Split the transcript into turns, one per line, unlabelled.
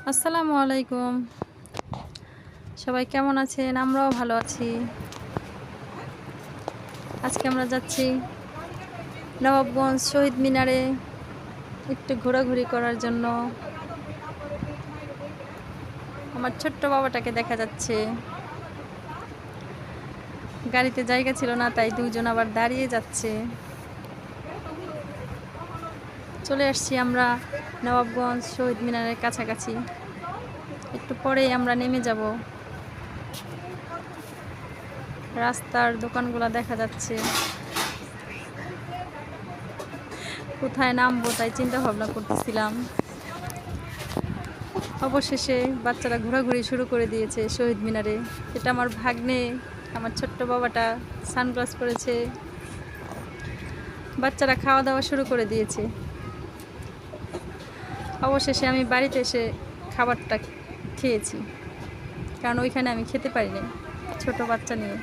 আসসালামু আলাইকুম। সবাই কেমন আছেন? আমরাও ভালো আছি। আজকে আমরা যাচ্ছি নবাবগঞ্জ শহীদ মিনারে একটু ঘোরাঘুরি করার জন্য। আমার ছোট্ট বাবাটাকে দেখা যাচ্ছে। গাড়িতে জায়গা ছিল না, তাই দুইজন আবার দাঁড়িয়ে যাচ্ছে। চলে আসছি আমরা নবাবগঞ্জ শহীদ মিনারের কাছাকাছি। একটু পরেই আমরা নেমে যাব। রাস্তার দোকানগুলো দেখা যাচ্ছে। কোথায় নামবো তাই চিন্তা ভাবনা করতেছিলাম। অবশেষে বাচ্চারা ঘোরাঘুরি শুরু করে দিয়েছে শহীদ মিনারে। এটা আমার ভাগ্নে, আমার ছোট্ট বাবাটা সানগ্লাস পরেছে। বাচ্চারা খাওয়া দাওয়া শুরু করে দিয়েছে। অবশেষে আমি বাড়িতে এসে খাবারটা খেয়েছি, কারণ ওইখানে আমি খেতে পারিনি ছোট বাচ্চা নিয়ে।